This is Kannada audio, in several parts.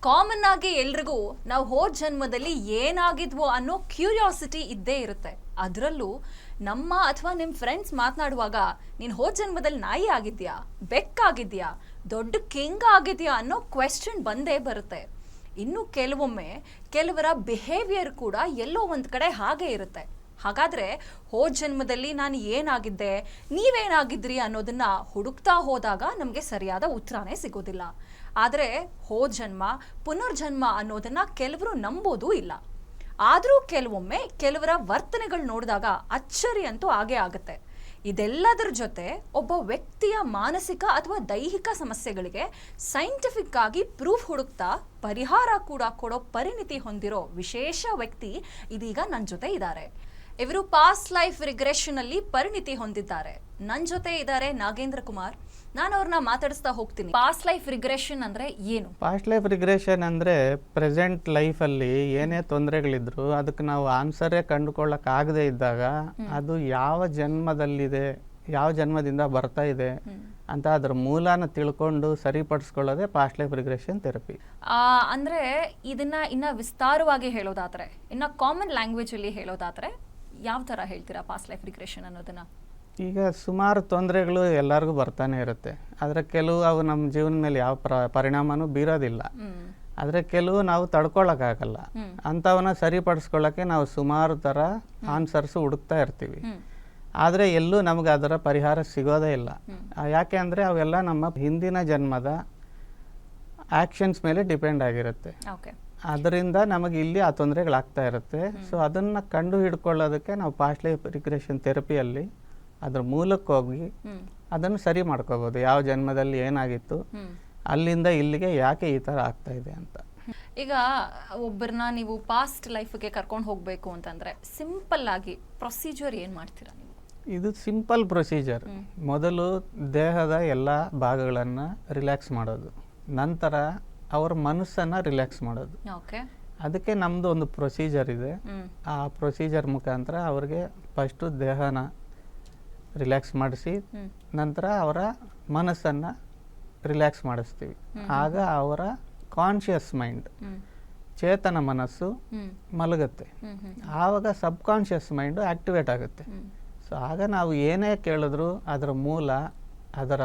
ಕಾಮನ್ ಆಗಿ ಎಲ್ರಿಗೂ ನಾವು ಹೋದ ಜನ್ಮದಲ್ಲಿ ಏನಾಗಿದ್ವೋ ಅನ್ನೋ ಕ್ಯೂರಿಯಾಸಿಟಿ ಇದ್ದೇ ಇರುತ್ತೆ. ಅದರಲ್ಲೂ ನಮ್ಮ ಅಥವಾ ನಿಮ್ಮ ಫ್ರೆಂಡ್ಸ್ ಮಾತನಾಡುವಾಗ ನೀನು ಹೋದ ಜನ್ಮದಲ್ಲಿ ನಾಯಿ ಆಗಿದ್ಯಾ, ಬೆಕ್ಕಾಗಿದ್ಯಾ, ದೊಡ್ಡ ಕಿಂಗ್ ಆಗಿದ್ಯಾ ಅನ್ನೋ ಕ್ವೆಶ್ಚನ್ ಬಂದೇ ಬರುತ್ತೆ. ಇನ್ನು ಕೆಲವೊಮ್ಮೆ ಕೆಲವರ ಬಿಹೇವಿಯರ್ ಕೂಡ ಎಲ್ಲೋ ಒಂದು ಕಡೆ ಹಾಗೆ ಇರುತ್ತೆ. ಹಾಗಾದರೆ ಹೋದ ಜನ್ಮದಲ್ಲಿ ನಾನು ಏನಾಗಿದ್ದೆ, ನೀವೇನಾಗಿದ್ರಿ ಅನ್ನೋದನ್ನ ಹುಡುಕ್ತಾ ಹೋದಾಗ ನಮಗೆ ಸರಿಯಾದ ಉತ್ತರನೇ ಸಿಗೋದಿಲ್ಲ. ಆದರೆ ಹೋದ ಜನ್ಮ ಪುನರ್ಜನ್ಮ ಅನ್ನೋದನ್ನ ಕೆಲವರು ನಂಬೋದೂ ಇಲ್ಲ. ಆದರೂ ಕೆಲವೊಮ್ಮೆ ಕೆಲವರ ವರ್ತನೆಗಳು ನೋಡಿದಾಗ ಅಚ್ಚರಿ ಅಂತೂ ಆಗೇ ಆಗುತ್ತೆ. ಇದೆಲ್ಲದರ ಜೊತೆ ಒಬ್ಬ ವ್ಯಕ್ತಿಯ ಮಾನಸಿಕ ಅಥವಾ ದೈಹಿಕ ಸಮಸ್ಯೆಗಳಿಗೆ ಸೈಂಟಿಫಿಕ್ ಆಗಿ ಪ್ರೂಫ್ ಹುಡುಕ್ತಾ ಪರಿಹಾರ ಕೂಡ ಕೊಡೋ ಪರಿಣಿತಿ ಹೊಂದಿರೋ ವಿಶೇಷ ವ್ಯಕ್ತಿ ಇದೀಗ ನನ್ನ ಜೊತೆ ಇದ್ದಾರೆ. ಇವರು ಪಾಸ್ಟ್ ಲೈಫ್ ರಿಗ್ರೆಷನ್ ಅಲ್ಲಿ ಪರಿಣಿತಿ ಹೊಂದಿದ್ದಾರೆ. ನನ್ನ ಜೊತೆ ಇದ್ದಾರೆ ನಾಗೇಂದ್ರ ಕುಮಾರ್. ನಾನು ಅವ್ರನ್ನ ಮಾತಾಡಿಸ್ತಾ ಹೋಗ್ತೀನಿ. ಪಾಸ್ಟ್ ಲೈಫ್ ರಿಗ್ರೆಷನ್ ಅಂದ್ರೆ ಏನು? ಪಾಸ್ಟ್ ಲೈಫ್ ರಿಗ್ರೆಷನ್ ಅಂದರೆ ಪ್ರೆಸೆಂಟ್ ಲೈಫಲ್ಲಿ ಏನೇ ತೊಂದರೆಗಳಿದ್ರು ಅದಕ್ಕೆ ನಾವು ಆನ್ಸರೇ ಕಂಡುಕೊಳ್ಳೋಕೆ ಆಗದೆ ಇದ್ದಾಗ ಅದು ಯಾವ ಜನ್ಮದಲ್ಲಿದೆ, ಯಾವ ಜನ್ಮದಿಂದ ಬರ್ತಾ ಇದೆ ಅಂತ ಅದರ ಮೂಲನ ತಿಳ್ಕೊಂಡು ಸರಿಪಡಿಸ್ಕೊಳ್ಳೋದೇ ಪಾಸ್ಟ್ ಲೈಫ್ ರಿಗ್ರೆಷನ್ ಥೆರಪಿ. ಅಂದ್ರೆ ಇದನ್ನ ಇನ್ನ ವಿಸ್ತಾರವಾಗಿ ಹೇಳೋದಾದ್ರೆ, ಇನ್ನ ಕಾಮನ್ ಲ್ಯಾಂಗ್ವೇಜ್ ಅಲ್ಲಿ ಹೇಳೋದಾದ್ರೆ ಯಾವ ತರ ಹೇಳ್ತೀರಾ ಪಾಸ್ಟ್ ಲೈಫ್ ರಿಗ್ರೆಷನ್ ಅನ್ನೋದನ್ನ? ಈಗ ಸುಮಾರು ತೊಂದರೆಗಳು ಎಲ್ಲರಿಗೂ ಬರ್ತಾನೆ ಇರುತ್ತೆ. ಆದರೆ ಕೆಲವು ಅವು ನಮ್ಮ ಜೀವನ ಮೇಲೆ ಯಾವ ಪರಿಣಾಮನೂ ಬೀರೋದಿಲ್ಲ. ಆದರೆ ಕೆಲವು ನಾವು ತಡ್ಕೊಳ್ಳೋಕ್ಕಾಗಲ್ಲ. ಅಂಥವನ್ನ ಸರಿಪಡಿಸ್ಕೊಳ್ಳೋಕ್ಕೆ ನಾವು ಸುಮಾರು ಥರ ಆನ್ಸರ್ಸ್ ಹುಡುಕ್ತಾ ಇರ್ತೀವಿ. ಆದರೆ ಎಲ್ಲೂ ನಮಗೆ ಅದರ ಪರಿಹಾರ ಸಿಗೋದೇ ಇಲ್ಲ. ಯಾಕೆ ಅಂದರೆ ಅವೆಲ್ಲ ನಮ್ಮ ಹಿಂದಿನ ಜನ್ಮದ ಆ್ಯಕ್ಷನ್ಸ್ ಮೇಲೆ ಡಿಪೆಂಡ್ ಆಗಿರುತ್ತೆ. ಅದರಿಂದ ನಮಗೆ ಇಲ್ಲಿ ಆ ತೊಂದರೆಗಳಾಗ್ತಾ ಇರುತ್ತೆ. ಸೊ ಅದನ್ನು ಕಂಡು ಹಿಡ್ಕೊಳ್ಳೋದಕ್ಕೆ ನಾವು ಪಾಸ್ಟ್ ಲೈಫ್ ರಿಗ್ರೆಷನ್ ಥೆರಪಿಯಲ್ಲಿ ಅದ್ರ ಮೂಲಕ್ಕೆ ಹೋಗಿ ಅದನ್ನು ಸರಿ ಮಾಡ್ಕೋಬೋದು. ಯಾವ ಜನ್ಮದಲ್ಲಿ ಏನಾಗಿತ್ತು, ಅಲ್ಲಿಂದ ಇಲ್ಲಿಗೆ ಯಾಕೆ ಈ ಥರ ಆಗ್ತಾ ಇದೆ ಅಂತ. ಈಗ ಒಬ್ಬರನ್ನ ನೀವು ಪಾಸ್ಟ್ ಲೈಫ್ಗೆ ಕರ್ಕೊಂಡು ಹೋಗಬೇಕು ಅಂತಂದ್ರೆ ಸಿಂಪಲ್ ಆಗಿ ಪ್ರೊಸೀಜರ್ ಏನು ಮಾಡ್ತೀರಾ ನೀವು? ಇದು ಸಿಂಪಲ್ ಪ್ರೊಸೀಜರ್. ಮೊದಲು ದೇಹದ ಎಲ್ಲ ಭಾಗಗಳನ್ನು ರಿಲ್ಯಾಕ್ಸ್ ಮಾಡೋದು, ನಂತರ ಅವ್ರ ಮನಸ್ಸನ್ನು ರಿಲ್ಯಾಕ್ಸ್ ಮಾಡೋದು. ಅದಕ್ಕೆ ನಮ್ಮದು ಒಂದು ಪ್ರೊಸೀಜರ್ ಇದೆ. ಆ ಪ್ರೊಸೀಜರ್ ಮುಖಾಂತರ ಅವ್ರಿಗೆ ಫಸ್ಟು ದೇಹನ ರಿಲ್ಯಾಕ್ಸ್ ಮಾಡಿಸಿ ನಂತರ ಅವರ ಮನಸ್ಸನ್ನು ರಿಲ್ಯಾಕ್ಸ್ ಮಾಡಿಸ್ತೀವಿ. ಆಗ ಅವರ ಕಾನ್ಷಿಯಸ್ ಮೈಂಡ್, ಚೇತನ ಮನಸ್ಸು ಮಲಗುತ್ತೆ. ಆವಾಗ ಸಬ್ ಕಾನ್ಷಿಯಸ್ ಮೈಂಡು ಆ್ಯಕ್ಟಿವೇಟ್ ಆಗುತ್ತೆ. ಸೊ ಆಗ ನಾವು ಏನೇ ಕೇಳಿದ್ರು ಅದರ ಮೂಲ, ಅದರ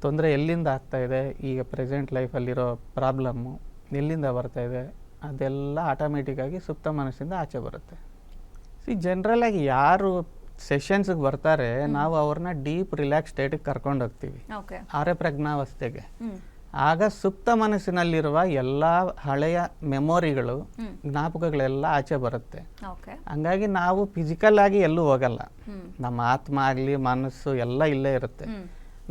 ತೊಂದರೆ ಎಲ್ಲಿಂದ ಆಗ್ತಾ ಇದೆ, ಈಗ ಪ್ರೆಸೆಂಟ್ ಲೈಫಲ್ಲಿರೋ ಪ್ರಾಬ್ಲಮ್ಮು ಎಲ್ಲಿಂದ ಬರ್ತಾ ಇದೆ, ಅದೆಲ್ಲ ಆಟೋಮೆಟಿಕ್ಕಾಗಿ ಸುಪ್ತ ಮನಸ್ಸಿಂದ ಆಚೆ ಬರುತ್ತೆ. ಜನರಲಾಗಿ ಯಾರು ಸೆಷನ್ಸ್ಗೆ ಬರ್ತಾರೆ ನಾವು ಅವ್ರನ್ನ ಡೀಪ್ ರಿಲ್ಯಾಕ್ಸ್ ಸ್ಟೇಟಿಗೆ ಕರ್ಕೊಂಡು ಹೋಗ್ತೀವಿ, ಆರೆ ಪ್ರಜ್ಞಾವಸ್ಥೆಗೆ. ಆಗ ಸುಪ್ತ ಮನಸ್ಸಿನಲ್ಲಿರುವ ಎಲ್ಲ ಹಳೆಯ ಮೆಮೊರಿಗಳು, ಜ್ಞಾಪಕಗಳೆಲ್ಲ ಆಚೆ ಬರುತ್ತೆ. ಹಂಗಾಗಿ ನಾವು ಫಿಸಿಕಲ್ ಆಗಿ ಎಲ್ಲೂ ಹೋಗಲ್ಲ. ನಮ್ಮ ಆತ್ಮ ಆಗಲಿ ಮನಸ್ಸು ಎಲ್ಲ ಇಲ್ಲೇ ಇರುತ್ತೆ.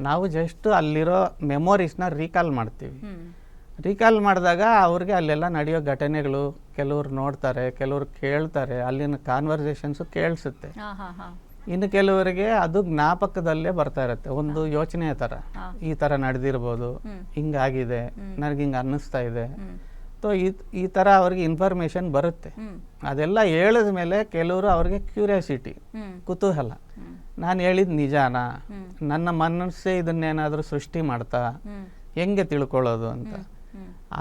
ನಾವು ಜಸ್ಟ್ ಅಲ್ಲಿರೋ ಮೆಮೊರೀಸ್ನ ರೀಕಾಲ್ ಮಾಡ್ತೀವಿ. ರೀಕಾಲ್ ಮಾಡಿದಾಗ ಅವ್ರಿಗೆ ಅಲ್ಲೆಲ್ಲ ನಡೆಯೋ ಘಟನೆಗಳು ಕೆಲವ್ರು ನೋಡ್ತಾರೆ, ಕೆಲವ್ರು ಕೇಳ್ತಾರೆ, ಅಲ್ಲಿನ ಕಾನ್ವರ್ಸೇಷನ್ಸು ಕೇಳಿಸುತ್ತೆ. ಇನ್ನು ಕೆಲವರಿಗೆ ಅದು ಜ್ಞಾಪಕದಲ್ಲೇ ಬರ್ತಾ ಇರುತ್ತೆ, ಒಂದು ಯೋಚನೆಯ ಥರ, ಈ ಥರ ನಡೆದಿರ್ಬೋದು, ಹಿಂಗಾಗಿದೆ, ನನಗೆ ಹಿಂಗೆ ಅನ್ನಿಸ್ತಾ ಇದೆ. ಸೊ ಈ ಥರ ಅವ್ರಿಗೆ ಇನ್ಫಾರ್ಮೇಷನ್ ಬರುತ್ತೆ. ಅದೆಲ್ಲ ಹೇಳಿದ ಮೇಲೆ ಕೆಲವರು ಅವ್ರಿಗೆ ಕ್ಯೂರಿಯಾಸಿಟಿ, ಕುತೂಹಲ, ನಾನು ಹೇಳಿದ ನಿಜಾನಾ, ನನ್ನ ಮನಸ್ಸೇ ಇದನ್ನೇನಾದರೂ ಸೃಷ್ಟಿ ಮಾಡ್ತಾ, ಹೆಂಗೆ ತಿಳ್ಕೊಳ್ಳೋದು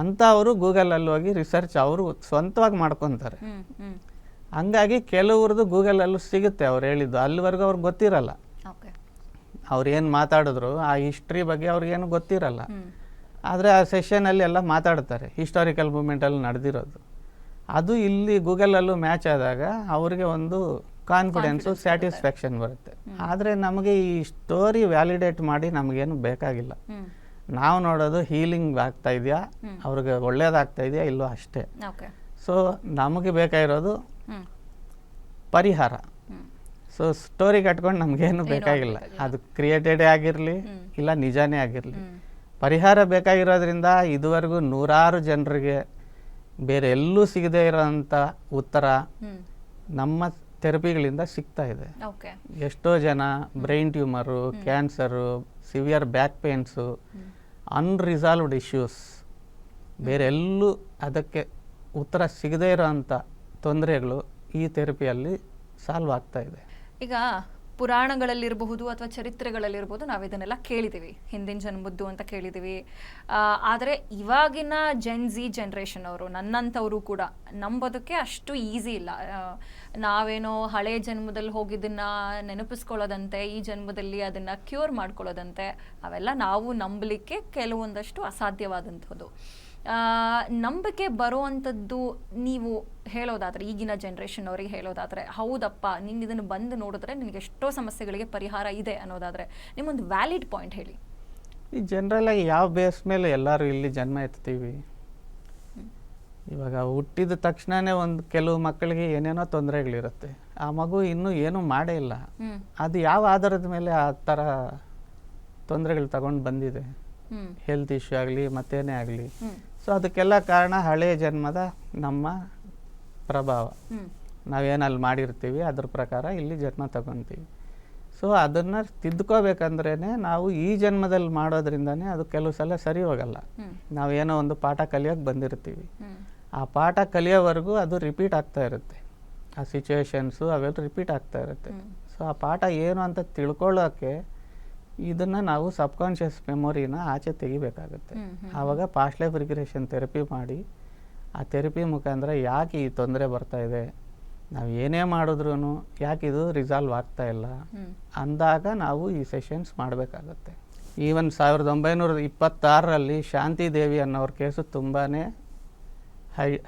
ಅಂತ ಅವರು ಗೂಗಲಲ್ಲಿ ಹೋಗಿ ರಿಸರ್ಚ್ ಅವರು ಸ್ವಂತವಾಗಿ ಮಾಡ್ಕೊತಾರೆ. ಹಂಗಾಗಿ ಕೆಲವ್ರದ್ದು ಗೂಗಲಲ್ಲೂ ಸಿಗುತ್ತೆ ಅವ್ರು ಹೇಳಿದ್ದು. ಅಲ್ಲಿವರೆಗೂ ಅವ್ರಿಗೆ ಗೊತ್ತಿರಲ್ಲ, ಅವ್ರು ಏನು ಮಾತಾಡಿದ್ರು ಆ ಹಿಸ್ಟ್ರಿ ಬಗ್ಗೆ ಅವ್ರಿಗೇನು ಗೊತ್ತಿರಲ್ಲ. ಆದರೆ ಆ ಸೆಷನಲ್ಲಿ ಎಲ್ಲ ಮಾತಾಡ್ತಾರೆ, ಹಿಸ್ಟಾರಿಕಲ್ ಮೂಮೆಂಟಲ್ಲಿ ನಡೆದಿರೋದು. ಅದು ಇಲ್ಲಿ ಗೂಗಲಲ್ಲೂ ಮ್ಯಾಚ್ ಆದಾಗ ಅವ್ರಿಗೆ ಒಂದು ಕಾನ್ಫಿಡೆನ್ಸು, ಸ್ಯಾಟಿಸ್ಫ್ಯಾಕ್ಷನ್ ಬರುತ್ತೆ. ಆದರೆ ನಮಗೆ ಈ ಸ್ಟೋರಿ ವ್ಯಾಲಿಡೇಟ್ ಮಾಡಿ ನಮಗೇನು ಬೇಕಾಗಿಲ್ಲ. ನಾವು ನೋಡೋದು ಹೀಲಿಂಗ್ ಆಗ್ತಾ ಇದೆಯಾ, ಅವ್ರಿಗೆ ಒಳ್ಳೇದಾಗ್ತಾ ಇದೆಯಾ ಇಲ್ಲೋ ಅಷ್ಟೇ. ಸೊ ನಮಗೆ ಬೇಕಾಗಿರೋದು ಪರಿಹಾರ. ಸೊ ಸ್ಟೋರಿ ಕಟ್ಕೊಂಡು ನಮಗೇನು ಬೇಕಾಗಿಲ್ಲ, ಅದು ಕ್ರಿಯೇಟೆಡೇ ಆಗಿರಲಿ ಇಲ್ಲ ನಿಜಾನೇ ಆಗಿರಲಿ. ಪರಿಹಾರ ಬೇಕಾಗಿರೋದ್ರಿಂದ ಇದುವರೆಗೂ ನೂರಾರು ಜನರಿಗೆ ಬೇರೆ ಎಲ್ಲೂ ಸಿಗದೇ ಇರೋಂಥ ಉತ್ತರ ನಮ್ಮ ಥೆರಪಿಗಳಿಂದ ಸಿಗ್ತಾ ಇದೆ. ಎಷ್ಟೋ ಜನ brain tumour, cancer, severe back pains, unresolved issues, ಬೇರೆ ಎಲ್ಲೂ ಅದಕ್ಕೆ ಉತ್ತರ ಸಿಗದೇ ಇರೋಂಥ ತೊಂದರೆಗಳು ಈ ಥೆರಪಿಯಲ್ಲಿ ಸಾಲ್ವ್ ಆಗ್ತಾ ಇದೆ. ಈಗ ಪುರಾಣಗಳಲ್ಲಿರಬಹುದು ಅಥವಾ ಚರಿತ್ರೆಗಳಲ್ಲಿರ್ಬೋದು ನಾವು ಇದನ್ನೆಲ್ಲ ಕೇಳಿದ್ದೀವಿ, ಹಿಂದಿನ ಜನ್ಮದ್ದು ಅಂತ ಕೇಳಿದ್ದೀವಿ. ಆದರೆ ಇವಾಗಿನ ಜೆನ್ಜಿ ಜನ್ರೇಷನ್ ಅವರು, ನನ್ನಂಥವರು ಕೂಡ ನಂಬೋದಕ್ಕೆ ಅಷ್ಟು ಈಸಿ ಇಲ್ಲ. ನಾವೇನೋ ಹಳೆ ಜನ್ಮದಲ್ಲಿ ಹೋಗಿದ್ದನ್ನು ನೆನಪಿಸ್ಕೊಳ್ಳೋದಂತೆ, ಈ ಜನ್ಮದಲ್ಲಿ ಅದನ್ನು ಕ್ಯೂರ್ ಮಾಡ್ಕೊಳ್ಳೋದಂತೆ, ಅವೆಲ್ಲ ನಾವು ನಂಬಲಿಕ್ಕೆ ಕೆಲವೊಂದಷ್ಟು ಅಸಾಧ್ಯವಾದಂಥದ್ದು. ನಂಬಿಕೆ ಬರುವಂಥದ್ದು ನೀವು ಹೇಳೋದಾದರೆ, ಈಗಿನ ಜನ್ರೇಷನ್ ಅವರಿಗೆ ಹೇಳೋದಾದರೆ, ಹೌದಪ್ಪ ನೀನು ಇದನ್ನು ಬಂದು ನೋಡಿದ್ರೆ ನಿನಗೆ ಎಷ್ಟೋ ಸಮಸ್ಯೆಗಳಿಗೆ ಪರಿಹಾರ ಇದೆ ಅನ್ನೋದಾದರೆ ನಿಮ್ಮೊಂದು ವ್ಯಾಲಿಡ್ ಪಾಯಿಂಟ್ ಹೇಳಿ. ಈ ಜನರಲಾಗಿ ಯಾವ ಬೇಸ್ ಮೇಲೆ ಎಲ್ಲರೂ ಇಲ್ಲಿ ಜನ್ಮ ಎತ್ತೀವಿ? ಇವಾಗ ಹುಟ್ಟಿದ ತಕ್ಷಣವೇ ಒಂದು ಕೆಲವು ಮಕ್ಕಳಿಗೆ ಏನೇನೋ ತೊಂದರೆಗಳಿರುತ್ತೆ. ಆ ಮಗು ಇನ್ನೂ ಏನೂ ಮಾಡೇ ಇಲ್ಲ, ಅದು ಯಾವ ಆಧಾರದ ಮೇಲೆ ಆ ಥರ ತೊಂದರೆಗಳು ತಗೊಂಡು ಬಂದಿದೆ? ಹೆಲ್ತ್ ಇಶ್ಯೂ ಆಗಲಿ ಮತ್ತೇನೇ ಆಗಲಿ. ಸೊ ಅದಕ್ಕೆಲ್ಲ ಕಾರಣ ಹಳೆಯ ಜನ್ಮದ ನಮ್ಮ ಪ್ರಭಾವ. ನಾವೇನಲ್ಲಿ ಮಾಡಿರ್ತೀವಿ ಅದ್ರ ಪ್ರಕಾರ ಇಲ್ಲಿ ಜನ್ಮ ತಗೊತೀವಿ. ಸೊ ಅದನ್ನು ತಿದ್ದುಕೋಬೇಕಂದ್ರೇ ನಾವು ಈ ಜನ್ಮದಲ್ಲಿ ಮಾಡೋದ್ರಿಂದನೇ ಅದು ಕೆಲವು ಸಲ ಸರಿ ಹೋಗಲ್ಲ. ನಾವೇನೋ ಒಂದು ಪಾಠ ಕಲಿಯೋಕೆ ಬಂದಿರ್ತೀವಿ, ಆ ಪಾಠ ಕಲಿಯೋವರೆಗೂ ಅದು ರಿಪೀಟ್ ಆಗ್ತಾ ಇರುತ್ತೆ, ಆ ಸಿಚುವೇಶನ್ಸು ಅವೆಲ್ಲ ರಿಪೀಟ್ ಆಗ್ತಾ ಇರುತ್ತೆ. ಸೊ ಆ ಪಾಠ ಏನು ಅಂತ ತಿಳ್ಕೊಳ್ಳೋಕ್ಕೆ ಇದನ್ನು ನಾವು ಸಬ್ಕಾನ್ಷಿಯಸ್ ಮೆಮೊರಿನ ಆಚೆ ತೆಗಿಬೇಕಾಗುತ್ತೆ. ಆವಾಗ ಪಾಸ್ಟ್ ಲೈಫ್ ರಿಗ್ರೆಷನ್ ಥೆರಪಿ ಮಾಡಿ, ಆ ಥೆರಪಿ ಮುಖಾಂತರ ಯಾಕೆ ಈ ತೊಂದರೆ ಬರ್ತಾ ಇದೆ, ನಾವು ಏನೇ ಮಾಡಿದ್ರೂ ಯಾಕೆ ಇದು ರಿಸಾಲ್ವ್ ಆಗ್ತಾ ಇಲ್ಲ ಅಂದಾಗ ನಾವು ಈ ಸೆಷನ್ಸ್ ಮಾಡಬೇಕಾಗತ್ತೆ. ಈವನ್ 1926ರಲ್ಲಿ ಶಾಂತಿ ದೇವಿ ಅನ್ನೋರ ಕೇಸು ತುಂಬಾ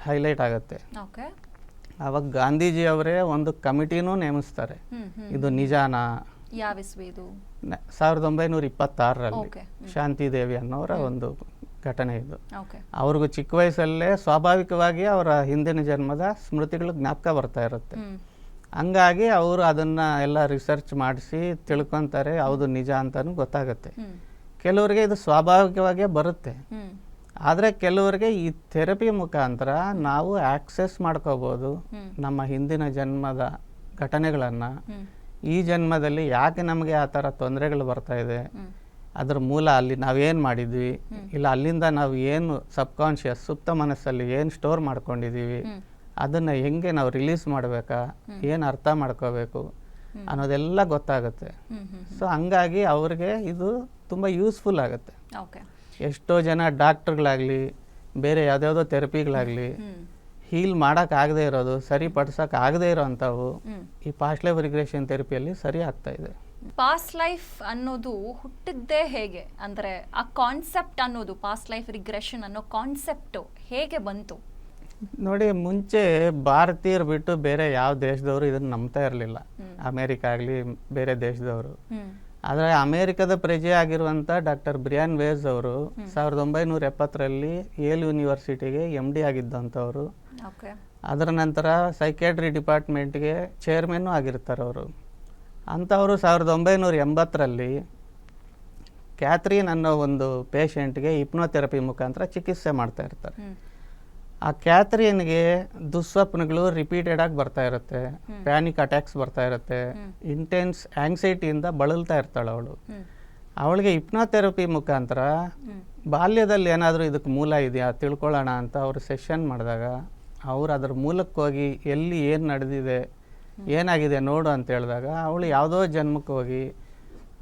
ಹೈಲೈಟ್ ಆಗುತ್ತೆ. ಆವಾಗ ಗಾಂಧೀಜಿ ಅವರೇ ಒಂದು ಕಮಿಟಿನೂ ನೇಮಿಸ್ತಾರೆ. ಇದು ನಿಜಾನಾ? ಯಾವ ಇಸ್ವಿ ಇದು? 1926ರಲ್ಲಿ ಶಾಂತಿ ದೇವಿ ಅನ್ನೋರ ಒಂದು ಘಟನೆ ಇದು. ಅವ್ರಿಗೂ ಚಿಕ್ಕ ವಯಸ್ಸಲ್ಲೇ ಸ್ವಾಭಾವಿಕವಾಗಿ ಅವರ ಹಿಂದಿನ ಜನ್ಮದ ಸ್ಮೃತಿಗಳು ಜ್ಞಾಪಕ ಬರ್ತಾ ಇರುತ್ತೆ. ಹಂಗಾಗಿ ಅವರು ಅದನ್ನ ಎಲ್ಲ ರಿಸರ್ಚ್ ಮಾಡಿಸಿ ತಿಳ್ಕೊತಾರೆ, ಹೌದು ನಿಜ ಅಂತಾನು ಗೊತ್ತಾಗುತ್ತೆ. ಕೆಲವರಿಗೆ ಇದು ಸ್ವಾಭಾವಿಕವಾಗೇ ಬರುತ್ತೆ, ಆದರೆ ಕೆಲವರಿಗೆ ಈ ಥೆರಪಿ ಮುಖಾಂತರ ನಾವು ಆಕ್ಸೆಸ್ ಮಾಡ್ಕೋಬೋದು ನಮ್ಮ ಹಿಂದಿನ ಜನ್ಮದ ಘಟನೆಗಳನ್ನು. ಈ ಜನ್ಮದಲ್ಲಿ ಯಾಕೆ ನಮಗೆ ಆ ಥರ ತೊಂದರೆಗಳು ಬರ್ತಾ ಇದೆ, ಅದ್ರ ಮೂಲ ಅಲ್ಲಿ ನಾವೇನು ಮಾಡಿದ್ವಿ, ಇಲ್ಲ ಅಲ್ಲಿಂದ ನಾವು ಏನು ಸಬ್ಕಾನ್ಷಿಯಸ್ ಸುಪ್ತ ಮನಸ್ಸಲ್ಲಿ ಏನು ಸ್ಟೋರ್ ಮಾಡ್ಕೊಂಡಿದ್ದೀವಿ, ಅದನ್ನು ಹೆಂಗೆ ನಾವು ರಿಲೀಸ್ ಮಾಡಬೇಕಾ, ಏನು ಅರ್ಥ ಮಾಡ್ಕೋಬೇಕು ಅನ್ನೋದೆಲ್ಲ ಗೊತ್ತಾಗುತ್ತೆ. ಸೊ ಹಂಗಾಗಿ ಅವ್ರಿಗೆ ಇದು ತುಂಬ ಯೂಸ್ಫುಲ್ ಆಗುತ್ತೆ. ಎಷ್ಟೋ ಜನ ಡಾಕ್ಟ್ರುಗಳಾಗಲಿ ಬೇರೆ ಯಾವುದ್ಯಾವುದೋ ಥೆರಪಿಗಳಾಗಲಿ ಹೀಲ್ ಮಾಡೋಕ್ಕಾಗದೇ ಇರೋದು, ಸರಿಪಡಿಸೋಕ್ಕಾಗದೇ ಇರೋ ಅಂಥವು ಈ ಪಾಸ್ಟ್ ಲೈಫ್ ರಿಗ್ರೆಷನ್ ಥೆರಪಿಯಲ್ಲಿ ಸರಿ ಆಗ್ತಾ ಇದೆ. ಪಾಸ್ಟ್ ಲೈಫ್ ಅನ್ನೋದು ಹುಟ್ಟಿದ್ದೇ ಹೇಗೆ, ಅಂದರೆ ಆ ಕಾನ್ಸೆಪ್ಟ್ ಅನ್ನೋದು, ಪಾಸ್ಟ್ ಲೈಫ್ ರಿಗ್ರೆಷನ್ ಅನ್ನೋ ಕಾನ್ಸೆಪ್ಟು ಹೇಗೆ ಬಂತು? ನೋಡಿ, ಮುಂಚೆ ಭಾರತೀಯರು ಬಿಟ್ಟು ಬೇರೆ ಯಾವ ದೇಶದವರು ಇದನ್ನು ನಂಬ್ತಾ ಇರಲಿಲ್ಲ, ಅಮೇರಿಕ ಆಗಲಿ ಬೇರೆ ದೇಶದವರು. ಆದರೆ ಅಮೇರಿಕದ ಪ್ರಜೆ ಆಗಿರುವಂಥ ಡಾಕ್ಟರ್ ಬ್ರಿಯಾನ್ ವೇಸ್ ಅವರು 1970ರಲ್ಲಿ ಯೇಲ್ ಯೂನಿವರ್ಸಿಟಿಗೆ MD ಆಗಿದ್ದಂಥವ್ರು. ಅದರ ನಂತರ ಸೈಕ್ಯಾಟ್ರಿ ಡಿಪಾರ್ಟ್ಮೆಂಟ್ಗೆ ಚೇರ್ಮನ್ನು ಆಗಿರ್ತಾರೆ ಅವರು. ಅಂಥವರು 1980ರಲ್ಲಿ ಕ್ಯಾಥ್ರೀನ್ ಅನ್ನೋ ಒಂದು ಪೇಷಂಟ್ಗೆ ಹಿಪ್ನೋಥೆರಪಿ ಮುಖಾಂತರ ಚಿಕಿತ್ಸೆ ಮಾಡ್ತಾ ಇರ್ತಾರೆ. ಆ ಕ್ಯಾಥ್ರೀನ್ಗೆ ದುಸ್ವಪ್ನಗಳು ರಿಪೀಟೆಡ್ ಆಗಿ ಬರ್ತಾ ಇರುತ್ತೆ, ಪ್ಯಾನಿಕ್ ಅಟ್ಯಾಕ್ಸ್ ಬರ್ತಾ ಇರುತ್ತೆ, ಇಂಟೆನ್ಸ್ ಆಂಗ್ಸೈಟಿಯಿಂದ ಬಳಲ್ತಾ ಇರ್ತಾಳೆ ಅವಳು. ಅವಳಿಗೆ ಹಿಪ್ನೋಥೆರಪಿ ಮುಖಾಂತರ ಬಾಲ್ಯದಲ್ಲಿ ಏನಾದರೂ ಇದಕ್ಕೆ ಮೂಲ ಇದೆಯಾ ತಿಳ್ಕೊಳ್ಳೋಣ ಅಂತ ಅವರು ಸೆಷನ್ ಮಾಡಿದಾಗ ಅವ್ರು ಅದ್ರ ಮೂಲಕ್ಕೆ ಹೋಗಿ ಎಲ್ಲಿ ಏನು ನಡೆದಿದೆ, ಏನಾಗಿದೆ ನೋಡು ಅಂತ ಹೇಳಿದಾಗ ಅವಳು ಯಾವುದೋ ಜನ್ಮಕ್ಕೆ ಹೋಗಿ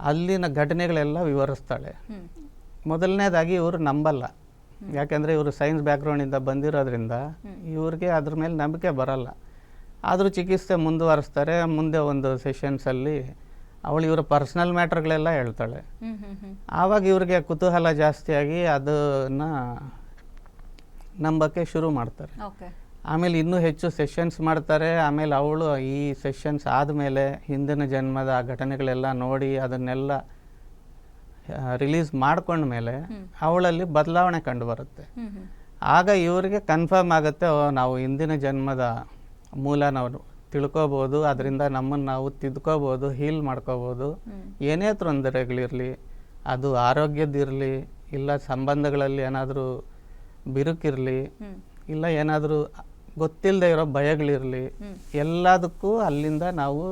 ಅಲ್ಲಿನ ಘಟನೆಗಳೆಲ್ಲ ವಿವರಿಸ್ತಾಳೆ. ಮೊದಲನೇದಾಗಿ ಇವರು ನಂಬಲ್ಲ, ಯಾಕೆಂದರೆ ಇವರು ಸೈನ್ಸ್ ಬ್ಯಾಕ್ಗ್ರೌಂಡಿಂದ ಬಂದಿರೋದ್ರಿಂದ ಇವ್ರಿಗೆ ಅದ್ರ ಮೇಲೆ ನಂಬಿಕೆ ಬರಲ್ಲ. ಆದರೂ ಚಿಕಿತ್ಸೆ ಮುಂದುವರಿಸ್ತಾರೆ. ಮುಂದೆ ಒಂದು ಸೆಷನ್ಸಲ್ಲಿ ಅವಳು ಇವರ ಪರ್ಸ್ನಲ್ ಮ್ಯಾಟ್ರ್ಗಳೆಲ್ಲ ಹೇಳ್ತಾಳೆ. ಆವಾಗ ಇವ್ರಿಗೆ ಕುತೂಹಲ ಜಾಸ್ತಿಯಾಗಿ ಅದನ್ನು ನಂಬಕ್ಕೆ ಶುರು ಮಾಡ್ತಾರೆ. ಆಮೇಲೆ ಇನ್ನೂ ಹೆಚ್ಚು ಸೆಷನ್ಸ್ ಮಾಡ್ತಾರೆ. ಆಮೇಲೆ ಅವಳು ಈ ಸೆಷನ್ಸ್ ಆದಮೇಲೆ ಹಿಂದಿನ ಜನ್ಮದ ಘಟನೆಗಳೆಲ್ಲ ನೋಡಿ ಅದನ್ನೆಲ್ಲ ರಿಲೀಸ್ ಮಾಡ್ಕೊಂಡ್ಮೇಲೆ ಅವಳಲ್ಲಿ ಬದಲಾವಣೆ ಕಂಡು ಬರುತ್ತೆ. ಆಗ ಇವರಿಗೆ ಕನ್ಫರ್ಮ್ ಆಗುತ್ತೆ, ನಾವು ಹಿಂದಿನ ಜನ್ಮದ ಮೂಲ ನಾವು ತಿಳ್ಕೊಬೋದು, ಅದರಿಂದ ನಮ್ಮನ್ನು ನಾವು ತಿದ್ಕೋಬೋದು, ಹೀಲ್ ಮಾಡ್ಕೋಬೋದು. ಏನೇ ತೊಂದರೆಗಳಿರಲಿ, ಅದು ಆರೋಗ್ಯದಿರಲಿ, ಇಲ್ಲ ಸಂಬಂಧಗಳಲ್ಲಿ ಏನಾದರೂ ಬಿರುಕಿರಲಿ, ಇಲ್ಲ ಏನಾದರೂ ಗೊತ್ತಿಲ್ಲದೆ ಇರೋ ಭಯಗಳಿರಲಿ, ಎಲ್ಲದಕ್ಕೂ ಅಲ್ಲಿಂದ ನಾವು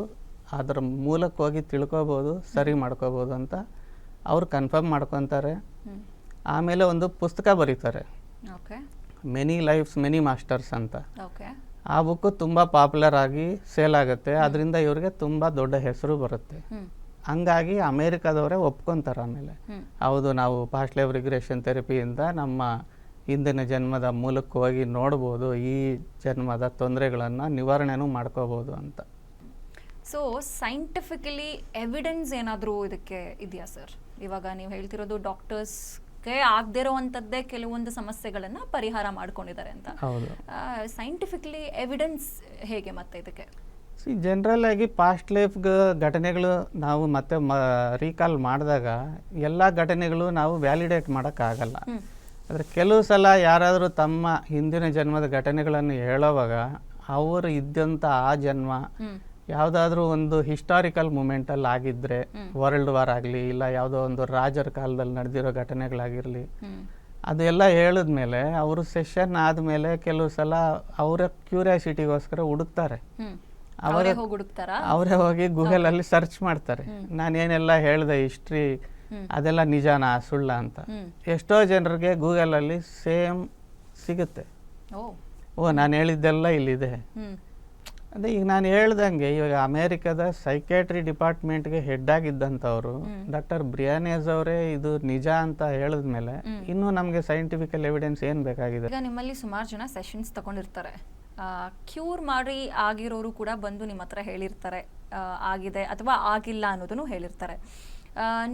ಅದರ ಮೂಲಕ್ಕೆ ಹೋಗಿ ತಿಳ್ಕೊಬೋದು, ಸರಿ ಮಾಡ್ಕೋಬೋದು ಅಂತ ಅವ್ರು ಕನ್ಫರ್ಮ್ ಮಾಡ್ಕೊತಾರೆ. ಆಮೇಲೆ ಒಂದು ಪುಸ್ತಕ ಬರೀತಾರೆ, ಮೆನಿ ಲೈಫ್ಸ್ ಮೆನಿ ಮಾಸ್ಟರ್ಸ್ ಅಂತ. ಆ ಬುಕ್ಕು ತುಂಬ ಪಾಪ್ಯುಲರ್ ಆಗಿ ಸೇಲ್ ಆಗುತ್ತೆ, ಅದರಿಂದ ಇವ್ರಿಗೆ ತುಂಬ ದೊಡ್ಡ ಹೆಸರು ಬರುತ್ತೆ. ಹಂಗಾಗಿ ಅಮೇರಿಕಾದವರೇ ಒಪ್ಕೊತಾರೆ ಆಮೇಲೆ, ಹೌದು ನಾವು ಪಾಸ್ಟ್ ಲೈಫ್ ರಿಗ್ರೆಷನ್ ಥೆರಪಿಯಿಂದ ನಮ್ಮ ಹಿಂದಿನ ಜನ್ಮದ ಮೂಲಕ್ಕೆ ಹೋಗಿ ನೋಡ್ಬೋದು, ಈ ಜನ್ಮದ ತೊಂದರೆಗಳನ್ನು ನಿವಾರಣೆನೂ ಮಾಡ್ಕೋಬೋದು ಅಂತ. ಸೊ ಸೈಂಟಿಫಿಕಲಿ ಎವಿಡೆನ್ಸ್ ಏನಾದರೂ ಇದಕ್ಕೆ ಇದೆಯಾ ಸರ್? ಇವಾಗ ನೀವು ಹೇಳ್ತಿರೋದು ಡಾಕ್ಟರ್ಸ್ಗೆ ಆಗದೇ ಇರೋವಂಥದ್ದೇ ಕೆಲವೊಂದು ಸಮಸ್ಯೆಗಳನ್ನು ಪರಿಹಾರ ಮಾಡ್ಕೊಂಡಿದ್ದಾರೆ ಅಂತ. ಹೌದು. ಸೈಂಟಿಫಿಕಲಿ ಎವಿಡೆನ್ಸ್ ಹೇಗೆ ಮತ್ತೆ ಇದಕ್ಕೆ? ಜನರಲ್ ಆಗಿ ಪಾಸ್ಟ್ ಲೈಫ್ ಘಟನೆಗಳು ನಾವು ಮತ್ತೆ ರೀಕಾಲ್ ಮಾಡಿದಾಗ ಎಲ್ಲ ಘಟನೆಗಳು ನಾವು ವ್ಯಾಲಿಡೇಟ್ ಮಾಡೋಕ್ಕಾಗಲ್ಲ. ಆದರೆ ಕೆಲವು ಸಲ ಯಾರಾದರೂ ತಮ್ಮ ಹಿಂದಿನ ಜನ್ಮದ ಘಟನೆಗಳನ್ನು ಹೇಳೋವಾಗ ಅವರು ಇದ್ದಂಥ ಆ ಜನ್ಮ ಯಾವುದಾದ್ರೂ ಒಂದು ಹಿಸ್ಟಾರಿಕಲ್ ಮೂಮೆಂಟಲ್ಲಿ ಆಗಿದ್ದರೆ, ವರ್ಲ್ಡ್ ವಾರ್ ಆಗಲಿ ಇಲ್ಲ ಯಾವುದೋ ಒಂದು ರಾಜರ ಕಾಲದಲ್ಲಿ ನಡೆದಿರೋ ಘಟನೆಗಳಾಗಿರಲಿ, ಅದೆಲ್ಲ ಹೇಳಿದ್ಮೇಲೆ ಅವರು ಸೆಷನ್ ಆದಮೇಲೆ ಕೆಲವು ಸಲ ಅವರ ಕ್ಯೂರಿಯಾಸಿಟಿಗೋಸ್ಕರ ಹುಡುಕ್ತಾರೆ. ಅವರೇ ಹೋಗಿ ಗೂಗಲಲ್ಲಿ ಸರ್ಚ್ ಮಾಡ್ತಾರೆ, ನಾನೇನೆಲ್ಲ ಹೇಳಿದೆ ಹಿಸ್ಟ್ರಿ ಅದೆಲ್ಲ ನಿಜಾನಾ ಸುಳ್ಳ ಅಂತ. ಎಷ್ಟೋ ಜನರಿಗೆ ಗೂಗಲಲ್ಲಿ ಸೇಮ್ ಸಿಗುತ್ತೆ. ನಾನು ಹೇಳಿದ್ದೆಲ್ಲ ಇಲ್ಲಿದೆ. ಅದೇ ಈಗ ನಾನು ಹೇಳ್ದಂಗೆ ಇವಾಗ ಅಮೇರಿಕದ ಸೈಕ್ಯಾಟ್ರಿ ಡಿಪಾರ್ಟ್ಮೆಂಟ್ಗೆ ಹೆಡ್ ಆಗಿದ್ದಂಥವ್ರು ಡಾಕ್ಟರ್ ಬ್ರಿಯಾನೇಸ್ ಅವರೇ ಇದು ನಿಜ ಅಂತ ಹೇಳಿದ್ಮೇಲೆ ಇನ್ನೂ ನಮಗೆ ಸೈಂಟಿಫಿಕಲ್ ಎವಿಡೆನ್ಸ್ ಏನು ಬೇಕಾಗಿದೆ? ಈಗ ನಿಮ್ಮಲ್ಲಿ ಸುಮಾರು ಜನ ಸೆಷನ್ಸ್ ತಗೊಂಡಿರ್ತಾರೆ, ಕ್ಯೂರ್ ಮಾಡಿ ಆಗಿರೋರು ಕೂಡ ಬಂದು ನಿಮ್ಮ ಹತ್ರ ಹೇಳಿರ್ತಾರೆ ಆಗಿದೆ ಅಥವಾ ಆಗಿಲ್ಲ ಅನ್ನೋದನ್ನು ಹೇಳಿರ್ತಾರೆ.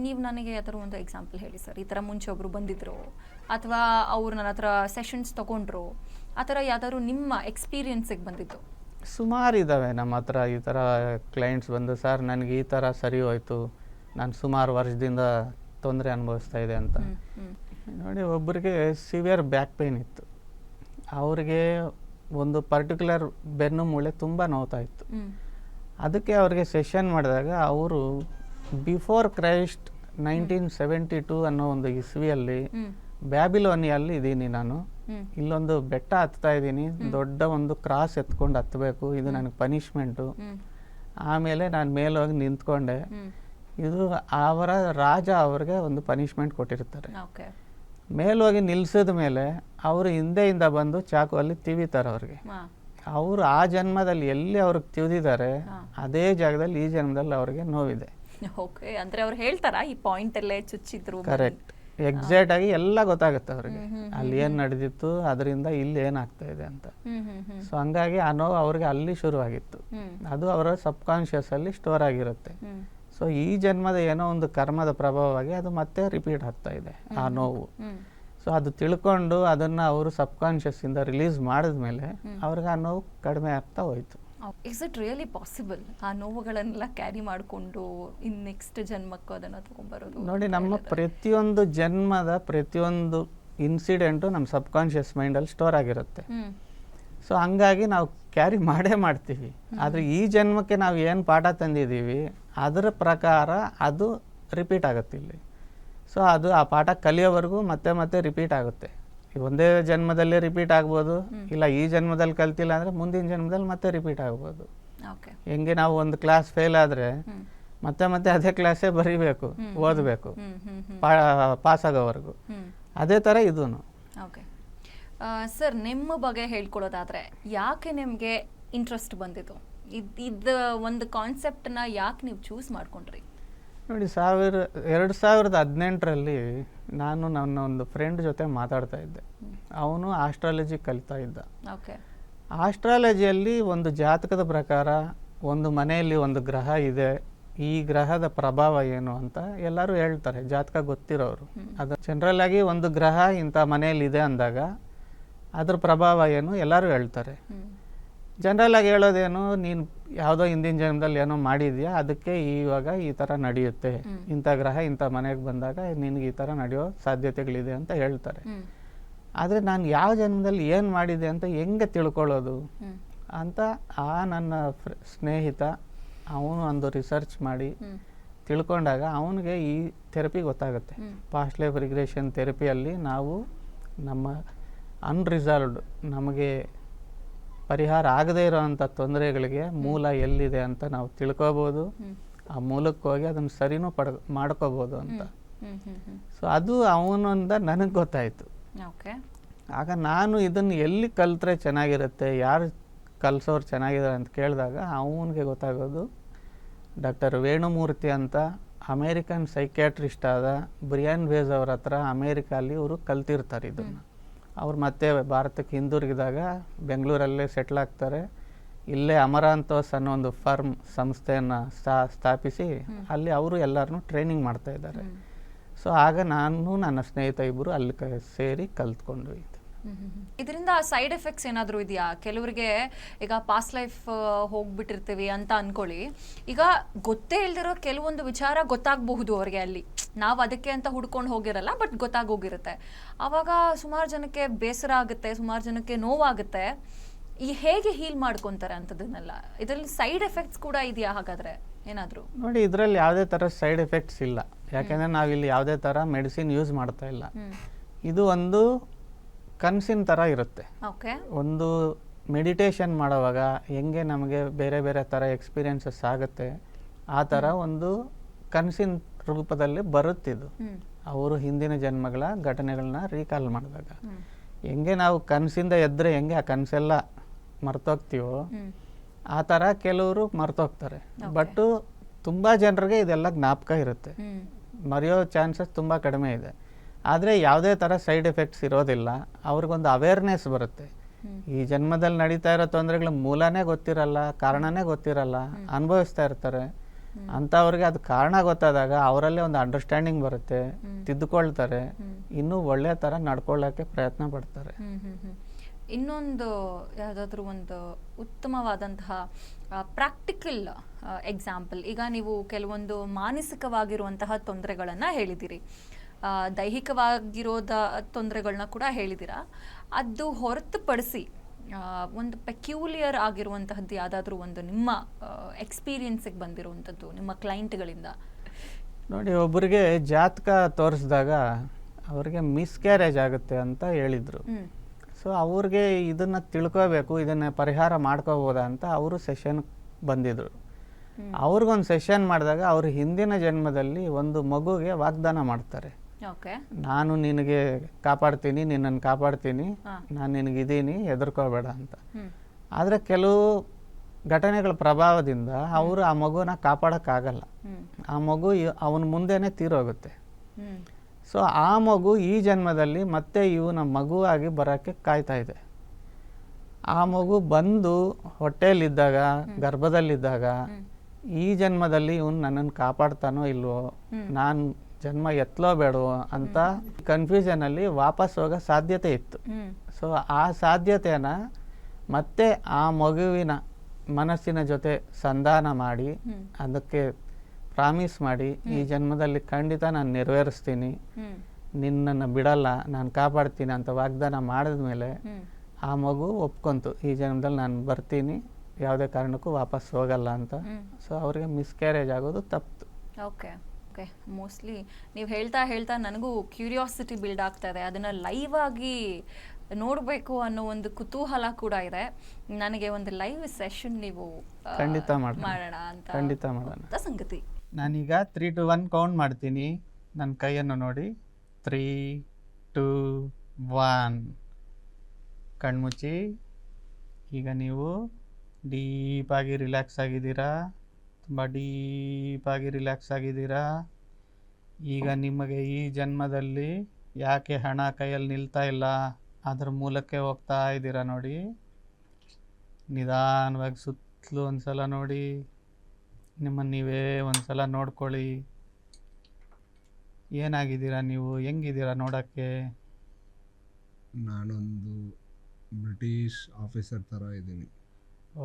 ನೀವು ನನಗೆ ಆ ಥರ ಒಂದು ಎಕ್ಸಾಂಪಲ್ ಹೇಳಿ ಸರ್. ಈ ಥರ ಮುಂಚೆ ಒಬ್ಬರು ಬಂದಿದ್ರು ಅಥವಾ ಅವ್ರು ನನ್ನ ಹತ್ರ ಸೆಷನ್ಸ್ ತೊಗೊಂಡ್ರು, ಆ ಥರ ಯಾವ್ದಾದ್ರು ನಿಮ್ಮ ಎಕ್ಸ್ಪೀರಿಯನ್ಸಿಗೆ ಬಂದಿತ್ತು? ಸುಮಾರು ಇದ್ದಾವೆ ನಮ್ಮ ಹತ್ರ ಈ ಥರ ಕ್ಲೈಂಟ್ಸ್ ಬಂದು, ಸರ್ ನನಗೆ ಈ ಥರ ಸರಿ ಹೋಯ್ತು, ನಾನು ಸುಮಾರು ವರ್ಷದಿಂದ ತೊಂದರೆ ಅನುಭವಿಸ್ತಾ ಇದೆ ಅಂತ. ನೋಡಿ, ಒಬ್ಬರಿಗೆ ಸಿವಿಯರ್ ಬ್ಯಾಕ್ ಪೇಯ್ನ್ ಇತ್ತು, ಅವ್ರಿಗೆ ಒಂದು ಪರ್ಟಿಕ್ಯುಲರ್ ಬೆನ್ನು ಮೂಳೆ ತುಂಬ ನೋವ್ತಾ ಇತ್ತು. ಅದಕ್ಕೆ ಅವ್ರಿಗೆ ಸೆಷನ್ ಮಾಡಿದಾಗ ಅವರು ಬಿಫೋರ್ ಕ್ರೈಸ್ಟ್ 1972 ಅನ್ನೋ ಒಂದು ಇಸ್ವಿಯಲ್ಲಿ ಬ್ಯಾಬಿಲೋನಿಯಲ್ಲಿ ಇದ್ದೀನಿ ನಾನು, ಇಲ್ಲೊಂದು ಬೆಟ್ಟ ಹತ್ತಾ ಇದ್ದೀನಿ, ದೊಡ್ಡ ಒಂದು ಕ್ರಾಸ್ ಎತ್ಕೊಂಡು ಹತ್ತಬೇಕು, ಇದು ನನಗೆ ಪನಿಷ್ಮೆಂಟು. ಆಮೇಲೆ ನಾನು ಮೇಲೋಗಿ ನಿಂತ್ಕೊಂಡೆ, ಇದು ಅವರ ರಾಜ ಅವ್ರಿಗೆ ಒಂದು ಪನಿಷ್ಮೆಂಟ್ ಕೊಟ್ಟಿರ್ತಾರೆ. ಮೇಲೋಗಿ ನಿಲ್ಸಿದ ಮೇಲೆ ಅವರು ಹಿಂದೆಯಿಂದ ಬಂದು ಚಾಕುವಲ್ಲಿ ತಿವಿತಾರೆ ಅವ್ರಿಗೆ. ಅವರು ಆ ಜನ್ಮದಲ್ಲಿ ಎಲ್ಲಿ ಅವ್ರಿಗೆ ತಿವಿದಿದ್ದಾರೆ ಅದೇ ಜಾಗದಲ್ಲಿ ಈ ಜನ್ಮದಲ್ಲಿ ಅವ್ರಿಗೆ ನೋವಿದೆ. ಅಂದ್ರೆ ಅವ್ರು ಹೇಳ್ತಾರ ಈ ಪಾಯಿಂಟ್ ಅಲ್ಲೇ ಚುಚ್ಚಿದ್ರು? ಕರೆಕ್ಟ್, ಎಕ್ಸಾಕ್ಟ್ ಆಗಿ ಎಲ್ಲ ಗೊತ್ತಾಗುತ್ತೆ ಅವ್ರಿಗೆ, ಅಲ್ಲಿ ಏನ್ ನಡೆದಿತ್ತು, ಅದರಿಂದ ಇಲ್ಲಿ ಏನಾಗ್ತಾ ಇದೆ ಅಂತ. ಸೊ ಹಂಗಾಗಿ ಆ ನೋವು ಅವ್ರಿಗೆ ಅಲ್ಲಿ ಶುರುವಾಗಿತ್ತು, ಅದು ಅವರ ಸಬ್ ಕಾನ್ಶಿಯಸ್ ಅಲ್ಲಿ ಸ್ಟೋರ್ ಆಗಿರುತ್ತೆ. ಸೊ ಈ ಜನ್ಮದ ಏನೋ ಒಂದು ಕರ್ಮದ ಪ್ರಭಾವವಾಗಿ ಅದು ಮತ್ತೆ ರಿಪೀಟ್ ಆಗ್ತಾ ಇದೆ ಆ ನೋವು. ಸೊ ಅದು ತಿಳ್ಕೊಂಡು ಅದನ್ನ ಅವರು ಸಬ್ ಕಾನ್ಶಿಯಸ್ ಇಂದ ರಿಲೀಸ್ ಮಾಡಿದ್ಮೇಲೆ ಅವ್ರಿಗೆ ಆ ನೋವು ಕಡಿಮೆ ಆಗ್ತಾ ಹೋಯ್ತು. ಇಸ್ ಇಟ್ ರಿಯಲಿ ಪಾಸಿಬಲ್ ಆ ನೋವುಗಳನ್ನೆಲ್ಲ ಕ್ಯಾರಿ ಮಾಡಿಕೊಂಡು ಇನ್ ನೆಕ್ಸ್ಟ್ ಜನ್ಮಕ್ಕೂ ಅದನ್ನ ತಗೊಂಡ್ಬರೋದು? ನೋಡಿ, ನಮ್ಮ ಪ್ರತಿಯೊಂದು ಜನ್ಮದ ಪ್ರತಿಯೊಂದು ಇನ್ಸಿಡೆಂಟು ನಮ್ಮ ಸಬ್ ಕಾನ್ಶಿಯಸ್ ಮೈಂಡಲ್ಲಿ ಸ್ಟೋರ್ ಆಗಿರುತ್ತೆ. ಸೊ ಹಂಗಾಗಿ ನಾವು ಕ್ಯಾರಿ ಮಾಡೇ ಮಾಡ್ತೀವಿ. ಆದರೆ ಈ ಜನ್ಮಕ್ಕೆ ನಾವು ಏನು ಪಾಠ ತಂದಿದ್ದೀವಿ ಅದರ ಪ್ರಕಾರ ಅದು ರಿಪೀಟ್ ಆಗುತ್ತೆ ಇಲ್ಲಿ. ಸೊ ಅದು ಆ ಪಾಠ ಕಲಿಯೋವರೆಗೂ ಮತ್ತೆ ಮತ್ತೆ ರಿಪೀಟ್ ಆಗುತ್ತೆ. ಒಂದೇ ಜನ್ಮದಲ್ಲೇ ರಿಪೀಟ್ ಆಗ್ಬೋದು, ಇಲ್ಲ ಈ ಜನ್ಮದಲ್ಲಿ ಕಲ್ತಿಲ್ಲ ಅಂದರೆ ಮುಂದಿನ ಜನ್ಮದಲ್ಲಿ ಮತ್ತೆ ರಿಪೀಟ್ ಆಗ್ಬೋದು. ಹೆಂಗೆ ನಾವು ಒಂದು ಕ್ಲಾಸ್ ಫೇಲ್ ಆದರೆ ಮತ್ತೆ ಮತ್ತೆ ಅದೇ ಕ್ಲಾಸೇ ಬರೀಬೇಕು, ಓದಬೇಕು ಪಾಸ್ ಆಗೋವರೆಗೂ. ಅದೇ ಥರ ಇದೂ. ಓಕೆ ಸರ್, ನಿಮ್ಮ ಬಗ್ಗೆ ಹೇಳ್ಕೊಳ್ಳೋದಾದರೆ ಯಾಕೆ ನಿಮಗೆ ಇಂಟ್ರೆಸ್ಟ್ ಬಂದಿತ್ತು? ಇದು ಒಂದು ಕಾನ್ಸೆಪ್ಟನ್ನ ಯಾಕೆ ನೀವು ಚೂಸ್ ಮಾಡ್ಕೊಂಡ್ರಿ? ನೋಡಿ, 2018ರಲ್ಲಿ ನಾನು ನನ್ನ ಒಂದು ಫ್ರೆಂಡ್ ಜೊತೆ ಮಾತಾಡ್ತಾ ಇದ್ದೆ. ಅವನು ಆಸ್ಟ್ರಾಲಜಿ ಕಲಿತಾ ಇದ್ದ. ಆಸ್ಟ್ರಾಲಜಿಯಲ್ಲಿ ಒಂದು ಜಾತಕದ ಪ್ರಕಾರ ಒಂದು ಮನೆಯಲ್ಲಿ ಒಂದು ಗ್ರಹ ಇದೆ, ಈ ಗ್ರಹದ ಪ್ರಭಾವ ಏನು ಅಂತ ಎಲ್ಲರೂ ಹೇಳ್ತಾರೆ, ಜಾತಕ ಗೊತ್ತಿರೋರು. ಅದು ಜನರಲ್ ಆಗಿ ಒಂದು ಗ್ರಹ ಇಂಥ ಮನೆಯಲ್ಲಿ ಇದೆ ಅಂದಾಗ ಅದ್ರ ಪ್ರಭಾವ ಏನು ಎಲ್ಲರೂ ಹೇಳ್ತಾರೆ. ಜನರಲ್ ಆಗಿ ಹೇಳೋದೇನು, ನೀನು ಯಾವುದೋ ಹಿಂದಿನ ಜನ್ಮದಲ್ಲಿ ಏನೋ ಮಾಡಿದ್ಯಾ, ಅದಕ್ಕೆ ಇವಾಗ ಈ ಥರ ನಡೆಯುತ್ತೆ, ಇಂಥ ಗ್ರಹ ಇಂಥ ಮನೆಗೆ ಬಂದಾಗ ನಿನಗೆ ಈ ಥರ ನಡೆಯೋ ಸಾಧ್ಯತೆಗಳಿದೆ ಅಂತ ಹೇಳ್ತಾರೆ. ಆದರೆ ನಾನು ಯಾವ ಜನ್ಮದಲ್ಲಿ ಏನು ಮಾಡಿದೆ ಅಂತ ಹೆಂಗೆ ತಿಳ್ಕೊಳ್ಳೋದು ಅಂತ ನನ್ನ ಸ್ನೇಹಿತ ಅವನು ಒಂದು ರಿಸರ್ಚ್ ಮಾಡಿ ತಿಳ್ಕೊಂಡಾಗ ಅವನಿಗೆ ಈ ಥೆರಪಿ ಗೊತ್ತಾಗುತ್ತೆ. ಪಾಸ್ಟ್ ಲೈಫ್ ರಿಗ್ರೆಷನ್ ಥೆರಪಿಯಲ್ಲಿ ನಾವು ನಮ್ಮ ಅನ್ರಿಸಾಲ್ವ್ಡ್, ನಮಗೆ ಪರಿಹಾರ ಆಗದೇ ಇರೋವಂಥ ತೊಂದರೆಗಳಿಗೆ ಮೂಲ ಎಲ್ಲಿದೆ ಅಂತ ನಾವು ತಿಳ್ಕೊಬೋದು, ಆ ಮೂಲಕ್ಕೆ ಹೋಗಿ ಅದನ್ನು ಸರಿನೂ ಮಾಡ್ಕೋಬೋದು ಅಂತ. ಸೊ ಅದು ಅವನಿಂದ ನನಗೆ ಗೊತ್ತಾಯಿತು. ಆಗ ನಾನು ಇದನ್ನು ಎಲ್ಲಿ ಕಲಿತ್ರೆ ಚೆನ್ನಾಗಿರುತ್ತೆ, ಯಾರು ಕಲಿಸೋರು ಚೆನ್ನಾಗಿದ್ದಾರೆ ಅಂತ ಕೇಳಿದಾಗ ಅವನಿಗೆ ಗೊತ್ತಾಗೋದು ಡಾಕ್ಟರ್ ವೇಣುಮೂರ್ತಿ ಅಂತ ಅಮೇರಿಕನ್ ಸೈಕ್ಯಾಟ್ರಿಸ್ಟ್ ಆದ ಬ್ರಿಯಾನ್ ಬೇಸ್ ಅವ್ರ ಹತ್ರ ಅಮೇರಿಕಾಲಿ ಇವರು ಕಲ್ತಿರ್ತಾರೆ ಇದನ್ನು. ಅವ್ರು ಮತ್ತೆ ಭಾರತಕ್ಕೆ ಹಿಂದಿರುಗಿದಾಗ ಬೆಂಗಳೂರಲ್ಲೇ ಸೆಟ್ಲ್ ಆಗ್ತಾರೆ. ಇಲ್ಲೇ ಅಮರಾಂತೋಸ್ ಅನ್ನೋ ಒಂದು ಫರ್ಮ್ ಸಂಸ್ಥೆಯನ್ನು ಸ್ಥಾಪಿಸಿ ಅಲ್ಲಿ ಅವರು ಎಲ್ಲರನ್ನೂ ಟ್ರೈನಿಂಗ್ ಮಾಡ್ತಾ ಇದ್ದಾರೆ. ಸೊ ಆಗ ನಾನು ನನ್ನ ಸ್ನೇಹಿತ ಇಬ್ಬರು ಅಲ್ಲಿ ಸೇರಿ ಕಲ್ತ್ಕೊಂಡ್ವಿ. ಇದರಿಂದ ಸೈಡ್ ಎಫೆಕ್ಟ್ಸ್ ಏನಾದರೂ ಇದೆಯಾ? ಕೆಲವರಿಗೆ ಈಗ ಪಾಸ್ಟ್ ಲೈಫ್ ಹೋಗ್ಬಿಟ್ಟಿರ್ತೀವಿ ಅಂತ ಅನ್ಕೊಳ್ಳಿ, ಈಗ ಗೊತ್ತೇ ಇಲ್ದಿರೋ ಕೆಲವೊಂದು ವಿಚಾರ ಗೊತ್ತಾಗಬಹುದು ಅವರಿಗೆ. ಅಲ್ಲಿ ನಾವು ಅದಕ್ಕೆ ಅಂತ ಹುಡ್ಕೊಂಡು ಹೋಗಿರಲ್ಲ, ಬಟ್ ಗೊತ್ತಾಗೋಗಿರುತ್ತೆ. ಆವಾಗ ಸುಮಾರು ಜನಕ್ಕೆ ಬೇಸರ ಆಗುತ್ತೆ, ಸುಮಾರು ಜನಕ್ಕೆ ನೋವಾಗುತ್ತೆ. ಈ ಹೇಗೆ ಹೀಲ್ ಮಾಡ್ಕೊತಾರೆ ಅಂಥದ್ದನ್ನೆಲ್ಲ? ಇದರಲ್ಲಿ ಸೈಡ್ ಎಫೆಕ್ಟ್ಸ್ ಕೂಡ ಇದೆಯಾ ಹಾಗಾದರೆ ಏನಾದರೂ? ನೋಡಿ, ಇದರಲ್ಲಿ ಯಾವುದೇ ಥರ ಸೈಡ್ ಎಫೆಕ್ಟ್ಸ್ ಇಲ್ಲ. ಯಾಕೆಂದರೆ ನಾವಿಲ್ಲಿ ಯಾವುದೇ ಥರ ಮೆಡಿಸಿನ್ ಯೂಸ್ ಮಾಡ್ತಾ ಇಲ್ಲ. ಇದು ಒಂದು ಕನಸಿನ ಥರ ಇರುತ್ತೆ. ಒಂದು ಮೆಡಿಟೇಷನ್ ಮಾಡೋವಾಗ ಹೆಂಗೆ ನಮಗೆ ಬೇರೆ ಬೇರೆ ಥರ ಎಕ್ಸ್ಪೀರಿಯನ್ಸಸ್ ಆಗುತ್ತೆ, ಆ ಥರ ಒಂದು ಕನಸಿನ ರೂಪದಲ್ಲಿ ಬರುತ್ತಿದ್ದು. ಅವರು ಹಿಂದಿನ ಜನ್ಮಗಳ ಘಟನೆಗಳನ್ನ ರೀಕಾಲ್ ಮಾಡಿದಾಗ ಹೆಂಗೆ ನಾವು ಕನಸಿಂದ ಎದ್ದರೆ ಹೆಂಗೆ ಆ ಕನಸೆಲ್ಲ ಮರ್ತೋಗ್ತೀವೋ ಆ ಥರ ಕೆಲವರು ಮರ್ತೋಗ್ತಾರೆ. ಬಟ್ಟು ತುಂಬ ಜನರಿಗೆ ಇದೆಲ್ಲ ಜ್ಞಾಪಕ ಇರುತ್ತೆ, ಮರೆಯೋ ಚಾನ್ಸಸ್ ತುಂಬ ಕಡಿಮೆ ಇದೆ. ಆದರೆ ಯಾವುದೇ ಥರ ಸೈಡ್ ಎಫೆಕ್ಟ್ಸ್ ಇರೋದಿಲ್ಲ. ಅವ್ರಿಗೊಂದು ಅವೇರ್ನೆಸ್ ಬರುತ್ತೆ. ಈ ಜನ್ಮದಲ್ಲಿ ನಡೀತಾ ಇರೋ ತೊಂದರೆಗಳ ಮೂಲನೇ ಗೊತ್ತಿರಲ್ಲ, ಕಾರಣನೇ ಗೊತ್ತಿರಲ್ಲ, ಅನುಭವಿಸ್ತಾ ಇರ್ತಾರೆ. ಅಂಥವ್ರಿಗೆ ಅದು ಕಾರಣ ಗೊತ್ತಾದಾಗ ಅವರಲ್ಲೇ ಒಂದು ಅಂಡರ್ಸ್ಟ್ಯಾಂಡಿಂಗ್ ಬರುತ್ತೆ, ತಿದ್ದುಕೊಳ್ತಾರೆ, ಇನ್ನೂ ಒಳ್ಳೆ ಥರ ನಡ್ಕೊಳ್ಳೋಕ್ಕೆ ಪ್ರಯತ್ನ ಪಡ್ತಾರೆ. ಇನ್ನೊಂದು ಯಾವುದಾದ್ರೂ ಒಂದು ಉತ್ತಮವಾದಂತಹ ಪ್ರಾಕ್ಟಿಕಲ್ ಎಕ್ಸಾಂಪಲ್, ಈಗ ನೀವು ಕೆಲವೊಂದು ಮಾನಸಿಕವಾಗಿರುವಂತಹ ತೊಂದರೆಗಳನ್ನು ಹೇಳಿದಿರಿ, ದೈಹಿಕವಾಗಿರೋದ ತೊಂದರೆಗಳನ್ನ ಕೂಡ ಹೇಳಿದ್ದೀರಾ. ಅದು ಹೊರತುಪಡಿಸಿ ಒಂದು ಪೆಕ್ಯೂಲಿಯರ್ ಆಗಿರುವಂತಹದ್ದು ಯಾವುದಾದ್ರೂ ಒಂದು ನಿಮ್ಮ ಎಕ್ಸ್ಪೀರಿಯನ್ಸಿಗೆ ಬಂದಿರುವಂಥದ್ದು ನಿಮ್ಮ ಕ್ಲೈಂಟ್ಗಳಿಂದ? ನೋಡಿ, ಒಬ್ಬರಿಗೆ ಜಾತಕ ತೋರಿಸಿದಾಗ ಅವ್ರಿಗೆ ಮಿಸ್ಕ್ಯಾರೇಜ್ ಆಗುತ್ತೆ ಅಂತ ಹೇಳಿದರು. ಸೊ ಅವ್ರಿಗೆ ಇದನ್ನು ತಿಳ್ಕೋಬೇಕು, ಇದನ್ನು ಪರಿಹಾರ ಮಾಡ್ಕೋಬೋದಾ ಅಂತ ಅವರು ಸೆಷನ್ ಬಂದಿದ್ರು. ಅವ್ರಿಗೊಂದು ಸೆಷನ್ ಮಾಡಿದಾಗ ಅವರು ಹಿಂದಿನ ಜನ್ಮದಲ್ಲಿ ಒಂದು ಮಗುಗೆ ವಾಗ್ದಾನ ಮಾಡ್ತಾರೆ, ನಾನು ನಿನಗೆ ಕಾಪಾಡ್ತೀನಿ, ನಿನ್ನನ್ನು ಕಾಪಾಡ್ತೀನಿ, ನಾನು ನಿನಗಿದ್ದೀನಿ, ಹೆದರ್ಕೋಬೇಡ ಅಂತ. ಆದರೆ ಕೆಲವು ಘಟನೆಗಳ ಪ್ರಭಾವದಿಂದ ಅವರು ಆ ಮಗುನ ಕಾಪಾಡೋಕ್ಕಾಗಲ್ಲ. ಆ ಮಗು ಅವನ ಮುಂದೆನೇ ತೀರೋಗುತ್ತೆ. ಸೊ ಆ ಮಗು ಈ ಜನ್ಮದಲ್ಲಿ ಮತ್ತೆ ಇವನ ಮಗುವಾಗಿ ಬರೋಕ್ಕೆ ಕಾಯ್ತಾ ಇದೆ. ಆ ಮಗು ಬಂದು ಹೊಟ್ಟೆಯಲ್ಲಿದ್ದಾಗ, ಗರ್ಭದಲ್ಲಿದ್ದಾಗ, ಈ ಜನ್ಮದಲ್ಲಿ ಇವನು ನನ್ನನ್ನು ಕಾಪಾಡ್ತಾನೋ ಇಲ್ವೋ, ನಾನು ಜನ್ಮ ಎತ್ತಲೋ ಬೇಡವೋ ಅಂತ ಕನ್ಫ್ಯೂಷನಲ್ಲಿ ವಾಪಸ್ ಹೋಗೋ ಸಾಧ್ಯತೆ ಇತ್ತು. ಸೊ ಆ ಸಾಧ್ಯತೆನ ಮತ್ತೆ ಆ ಮಗುವಿನ ಮನಸ್ಸಿನ ಜೊತೆ ಸಂಧಾನ ಮಾಡಿ ಅದಕ್ಕೆ ಪ್ರಾಮಿಸ್ ಮಾಡಿ, ಈ ಜನ್ಮದಲ್ಲಿ ಖಂಡಿತ ನಾನು ನೆರವೇರಿಸ್ತೀನಿ, ನಿನ್ನನ್ನು ಬಿಡಲ್ಲ, ನಾನು ಕಾಪಾಡ್ತೀನಿ ಅಂತ ವಾಗ್ದಾನ ಮಾಡಿದ್ಮೇಲೆ ಆ ಮಗು ಒಪ್ಕೊಂತು, ಈ ಜನ್ಮದಲ್ಲಿ ನಾನು ಬರ್ತೀನಿ, ಯಾವುದೇ ಕಾರಣಕ್ಕೂ ವಾಪಸ್ ಹೋಗಲ್ಲ ಅಂತ. ಸೊ ಅವ್ರಿಗೆ ಮಿಸ್ಕ್ಯಾರೇಜ್ ಆಗೋದು ತಪ್ಪು. ಓಕೆ ಓಕೆ ಮೋಸ್ಟ್ಲಿ ನೀವು ಹೇಳ್ತಾ ಹೇಳ್ತಾ ನನಗೂ ಕ್ಯೂರಿಯಾಸಿಟಿ ಬಿಲ್ಡ್ ಆಗ್ತಾ ಇದೆ. ಅದನ್ನು ಲೈವ್ ಆಗಿ ನೋಡಬೇಕು ಅನ್ನೋ ಒಂದು ಕುತೂಹಲ ಕೂಡ ಇದೆ. ನನಗೆ ಒಂದು ಲೈವ್ ಸೆಷನ್ ನೀವು ಖಂಡಿತ ಮಾಡೋಣ ಅಂತ ಖಂಡಿತ ಮಾಡೋಣ ಸಂಗತಿ. ನಾನೀಗ 3 to 1 ಕೌಂಟ್ ಮಾಡ್ತೀನಿ. ನನ್ನ ಕೈಯನ್ನು ನೋಡಿ. 3 2 1 ಕಣ್ಮುಚ್ಚಿ. ಈಗ ನೀವು ಡೀಪಾಗಿ ರಿಲ್ಯಾಕ್ಸ್ ಆಗಿದ್ದೀರಾ, ತುಂಬ ಡೀಪಾಗಿ ರಿಲ್ಯಾಕ್ಸ್ ಆಗಿದ್ದೀರಾ. ಈಗ ನಿಮಗೆ ಈ ಜನ್ಮದಲ್ಲಿ ಯಾಕೆ ಹಣ ಕೈಯಲ್ಲಿ ನಿಲ್ತಾ ಇಲ್ಲ ಅದರ ಮೂಲಕ್ಕೆ ಹೋಗ್ತಾ ಇದ್ದೀರಾ ನೋಡಿ. ನಿಧಾನವಾಗಿ ಸುತ್ತಲೂ ಒಂದು ಸಲ ನೋಡಿ, ನಿಮ್ಮನ್ನು ನೀವೇ ಒಂದು ಸಲ ನೋಡ್ಕೊಳ್ಳಿ. ಏನಾಗಿದ್ದೀರಾ ನೀವು, ಹೆಂಗಿದ್ದೀರಾ ನೋಡೋಕ್ಕೆ? ನಾನೊಂದು ಬ್ರಿಟಿಷ್ ಆಫೀಸರ್ ಥರ ಇದ್ದೀನಿ.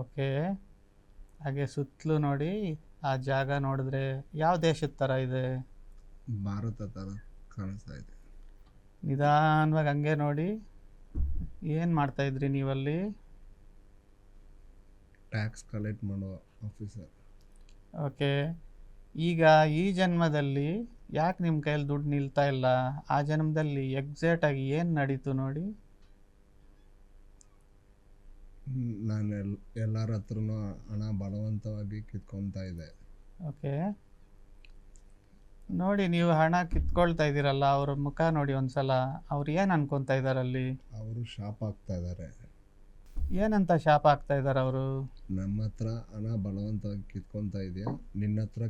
ಓಕೆ, ಹಾಗೆ ಸುತ್ತಲೂ ನೋಡಿ. ಆ ಜಾಗ ನೋಡಿದ್ರೆ ಯಾವ ದೇಶದ ಥರ ಇದೆ? ಭಾರತ ಥರ ಕಾಣಿಸ್ತಾ ಇದೆ. ನಿಧಾನವಾಗಿ ಹಂಗೆ ನೋಡಿ. ಏನು ಮಾಡ್ತಾಯಿದ್ರಿ ನೀವಲ್ಲಿ? ಟ್ಯಾಕ್ಸ್ ಕಲೆಕ್ಟ್ ಮಾಡೋ ಆಫೀಸರ್. ಓಕೆ, ಈಗ ಈ ಜನ್ಮದಲ್ಲಿ ಯಾಕೆ ನಿಮ್ಮ ಕೈಯಲ್ಲಿ ದುಡ್ಡು ನಿಲ್ತಾ ಇಲ್ಲ? ಆ ಜನ್ಮದಲ್ಲಿ ಎಕ್ಸಾಕ್ಟಾಗಿ ಏನು ನಡೀತು ನೋಡಿ. ನಾನು ಎಲ್ಲರ ಹತ್ರನೂ ಹಣ ಬಲವಂತವಾಗಿ ಕಿತ್ಕೊತಾ ಇದ್ದೆ. ಓಕೆ, ನೋಡಿ ನೀವು ಹಣ ಕಿತ್ಕೊಳ್ತಾ ಇದ್ದೀರಲ್ಲ, ಅವ್ರ ಮುಖ ನೋಡಿ ಒಂದ್ಸಲ. ಅವ್ರು ಏನು ಅನ್ಕೊತಾ ಇದ್ದಾರಲ್ಲಿ? ಅವರು ಶಾಪ್ ಆಗ್ತಾ ಇದ್ದಾರೆ. ಏನಂತ ಶಾಪ ಆಗ್ತಾ ಇದ್ದಾರೆ ಅವರು? ನಮ್ಮ ಹತ್ರ ಹಣ ಬಲವಂತವಾಗಿ ಕಿತ್ಕೊತಾ ಇದೆಯಾ, ನಿನ್ನ ಹತ್ರ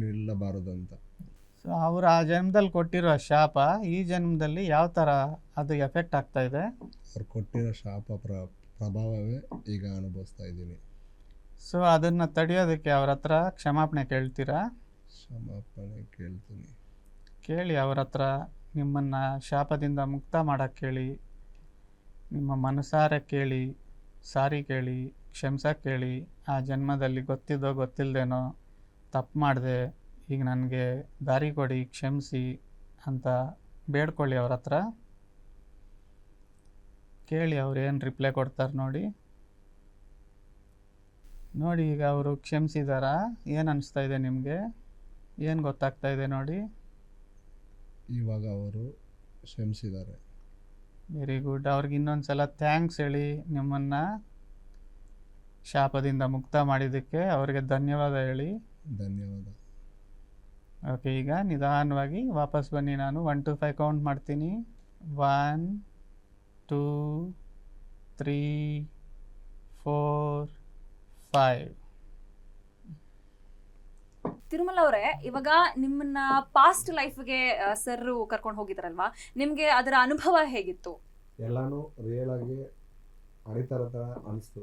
ನಿಲ್ಲಬಾರದು ಅಂತ. ಸೊ ಅವರು ಆ ಜನ್ಮದಲ್ಲಿ ಕೊಟ್ಟಿರೋ ಶಾಪ ಈ ಜನ್ಮದಲ್ಲಿ ಯಾವ ಥರ ಅದು ಎಫೆಕ್ಟ್ ಆಗ್ತಾ ಇದೆ? ಅವ್ರು ಕೊಟ್ಟಿರೋ ಶಾಪ ಪ್ರಭಾವವೇ ಈಗ ಅನುಭವಿಸ್ತಾ ಇದ್ದೀನಿ. ಸೊ ಅದನ್ನು ತಡೆಯೋದಕ್ಕೆ ಅವ್ರ ಹತ್ರ ಕ್ಷಮಾಪಣೆ ಕೇಳ್ತೀರಾ? ಕ್ಷಮಾಪಣೆ ಕೇಳ್ತೀನಿ. ಕೇಳಿ ಅವ್ರ ಹತ್ರ, ನಿಮ್ಮನ್ನು ಶಾಪದಿಂದ ಮುಕ್ತ ಮಾಡೋಕ್ಕೆ ಕೇಳಿ, ನಿಮ್ಮ ಮನಸಾರೆ ಕೇಳಿ, ಸಾರಿ ಕೇಳಿ, ಕ್ಷಮಿಸೋಕ್ಕೆ ಕೇಳಿ. ಆ ಜನ್ಮದಲ್ಲಿ ಗೊತ್ತಿದ್ದೋ ಗೊತ್ತಿಲ್ಲದೇನೋ ತಪ್ಪು ಮಾಡಿದೆ, ಈಗ ನನಗೆ ದಾರಿ ಕೊಡಿ, ಕ್ಷಮಿಸಿ ಅಂತ ಬೇಡ್ಕೊಳ್ಳಿ ಅವ್ರ ಹತ್ರ. ಕೇಳಿ ಅವ್ರು ಏನು ರಿಪ್ಲೈ ಕೊಡ್ತಾರೆ ನೋಡಿ. ನೋಡಿ ಈಗ ಅವರು ಕ್ಷಮಿಸಿದಾರಾ? ಏನು ಅನಿಸ್ತಾ ಇದೆ ನಿಮಗೆ? ಏನು ಗೊತ್ತಾಗ್ತಾ ಇದೆ ನೋಡಿ? ಇವಾಗ ಅವರು ಕ್ಷಮಿಸಿದ್ದಾರೆ. Very good. ಅವ್ರಿಗೆ ಇನ್ನೊಂದು ಸಲ ಥ್ಯಾಂಕ್ಸ್ ಹೇಳಿ. ನಿಮ್ಮನ್ನು ಶಾಪದಿಂದ ಮುಕ್ತ ಮಾಡಿದ್ದಕ್ಕೆ ಅವ್ರಿಗೆ ಧನ್ಯವಾದ ಹೇಳಿ. ಧನ್ಯವಾದ. ಓಕೆ, ಈಗ ನಿಧಾನವಾಗಿ ವಾಪಸ್ ಬನ್ನಿ. ನಾನು 1 to 5 ಕೌಂಟ್ ಮಾಡ್ತೀನಿ. 1 2 3 4 5. ತಿರುಮಲ ಅವರೇ, ಇವಾಗ ನಿಮ್ಮನ್ನ ಪಾಸ್ಟ್ ಲೈಫ್ಗೆ ಸರ್ ಕರ್ಕೊಂಡು ಹೋಗಿದ್ರಲ್ವಾ, ನಿಮ್ಗೆ ಅದರ ಅನುಭವ ಹೇಗಿತ್ತು? ಎಲ್ಲಾನು ರಿಯಲ್ ಆಗಿ ಅಡಿತರ ತರ ಅನಿಸ್ತು.